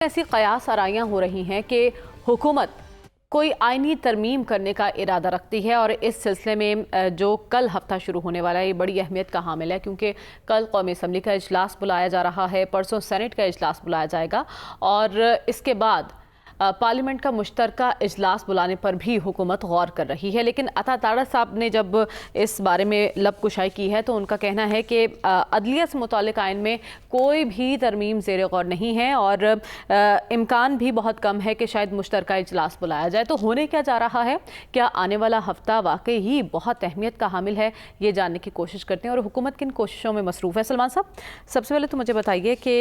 ایسی قیاس آرائیاں ہو رہی ہیں کہ حکومت کوئی آئینی ترمیم کرنے کا ارادہ رکھتی ہے، اور اس سلسلے میں جو کل ہفتہ شروع ہونے والا ہے یہ بڑی اہمیت کا حامل ہے، کیونکہ کل قومی اسمبلی کا اجلاس بلایا جا رہا ہے، پرسوں سینٹ کا اجلاس بلایا جائے گا، اور اس کے بعد پارلیمنٹ کا مشترکہ اجلاس بلانے پر بھی حکومت غور کر رہی ہے۔ لیکن عطا تاڑہ صاحب نے جب اس بارے میں لب کشائی کی ہے تو ان کا کہنا ہے کہ عدلیہ سے متعلق آئین میں کوئی بھی ترمیم زیر غور نہیں ہے، اور امکان بھی بہت کم ہے کہ شاید مشترکہ اجلاس بلایا جائے۔ تو ہونے کیا جا رہا ہے؟ کیا آنے والا ہفتہ واقعی ہی بہت اہمیت کا حامل ہے؟ یہ جاننے کی کوشش کرتے ہیں، اور حکومت کن کوششوں میں مصروف ہے۔ سلمان صاحب، سب سے پہلے تو مجھے بتائیے کہ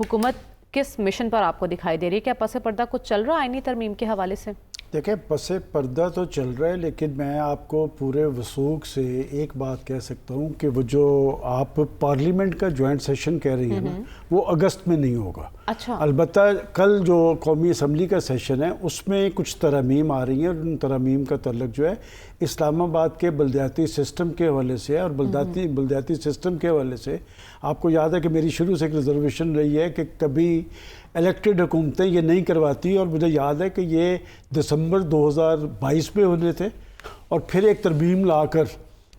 حکومت کس مشن پر آپ کو دکھائی دے رہی ہے؟ کیا پس پردہ کچھ چل رہا ہے آئینی ترمیم کے حوالے سے؟ دیکھیں، پس پردہ تو چل رہا ہے، لیکن میں آپ کو پورے وثوق سے ایک بات کہہ سکتا ہوں کہ وہ جو آپ پارلیمنٹ کا جوائنٹ سیشن کہہ رہی ہیں نا، وہ اگست میں نہیں ہوگا۔ اچھا۔ البتہ کل جو قومی اسمبلی کا سیشن ہے اس میں کچھ ترامیم آ رہی ہیں، اور ان ترامیم کا تعلق جو ہے اسلام آباد کے بلدیاتی سسٹم کے حوالے سے، اور بلدیاتی سسٹم کے حوالے سے آپ کو یاد ہے کہ میری شروع سے ایک ریزرویشن رہی ہے کہ کبھی الیکٹڈ حکومتیں یہ نہیں کرواتی، اور مجھے یاد ہے کہ یہ دسمبر 2022 میں ہونے تھے، اور پھر ایک ترمیم لا کر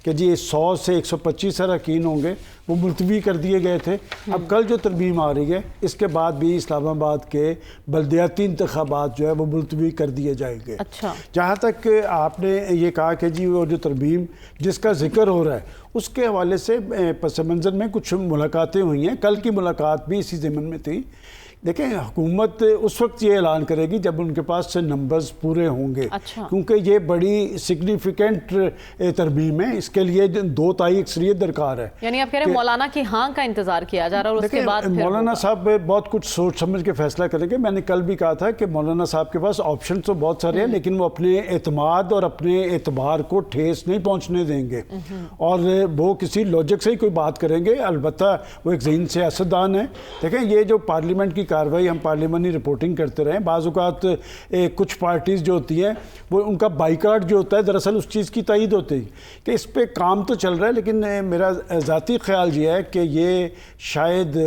کہ جی 100 سے 125 اراکین ہوں گے، وہ ملتوی کر دیے گئے تھے۔ اب کل جو ترمیم آ رہی ہے اس کے بعد بھی اسلام آباد کے بلدیاتی انتخابات جو ہے وہ ملتوی کر دیے جائیں گے۔ اچھا۔ جہاں تک آپ نے یہ کہا کہ جی وہ جو ترمیم جس کا ذکر ہو رہا ہے اس کے حوالے سے پس منظر میں کچھ ملاقاتیں ہوئی ہیں، کل کی ملاقات بھی اسی ضمن میں تھی۔ دیکھیں، حکومت اس وقت یہ اعلان کرے گی جب ان کے پاس سے نمبرز پورے ہوں گے، کیونکہ یہ بڑی سگنیفیکنٹ ترمیم ہے، اس کے لیے 2 تہائی اکثریت درکار ہے۔ یعنی آپ کہہ رہے ہیں مولانا کی ہاں کا انتظار کیا جا رہا ہے، اور اس کے بعد مولانا صاحب بہت کچھ سوچ سمجھ کے فیصلہ کریں گے۔ میں نے کل بھی کہا تھا کہ مولانا صاحب کے پاس آپشن تو بہت سارے ہیں، لیکن وہ اپنے اعتماد اور اپنے اعتبار کو ٹھیس نہیں پہنچنے دیں گے، اور وہ کسی لاجک سے ہی کوئی بات کریں گے۔ البتہ وہ ایک ذہین سیاستدان ہیں۔ دیکھیں، یہ جو پارلیمنٹ کی کارروائی ہم پارلیمنٹی رپورٹنگ کرتے رہے ہیں، بعض اوقات کچھ پارٹیز جو ہوتی ہیں وہ ان کا بائیکاٹ جو ہوتا ہے دراصل اس چیز کی تائید ہوتی ہے کہ اس پہ کام تو چل رہا ہے، لیکن میرا ذاتی خیال یہ ہے کہ یہ شاید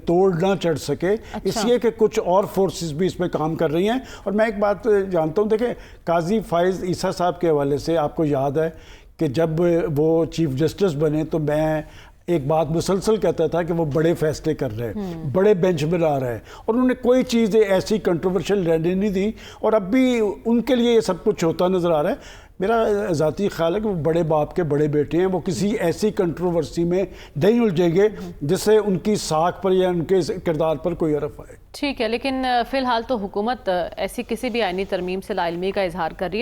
توڑ نہ چڑھ سکے، اس لیے کہ کچھ اور فورسز بھی اس پہ کام کر رہی ہیں۔ اور میں ایک بات جانتا ہوں، دیکھیں، قاضی فائز عیسیٰ صاحب کے حوالے سے آپ کو یاد ہے کہ جب وہ چیف جسٹس بنے تو میں ایک بات مسلسل کہتا تھا کہ وہ بڑے فیصلے کر رہے ہیں، بڑے بینچ میں لا رہے ہیں، اور انہوں نے کوئی چیز ایسی کنٹروورشل رہنے نہیں دی، اور اب بھی ان کے لیے یہ سب کچھ ہوتا نظر آ رہا ہے۔ میرا ذاتی خیال ہے کہ وہ بڑے باپ کے بڑے بیٹے ہیں، وہ کسی ایسی کنٹروورسی میں نہیں الجھیں گے جس سے ان کی ساکھ پر یا ان کے کردار پر کوئی حرف آئے۔ ٹھیک ہے، لیکن فی الحال تو حکومت ایسی کسی بھی آئینی ترمیم سے لا علمی کا اظہار کر رہی ہے۔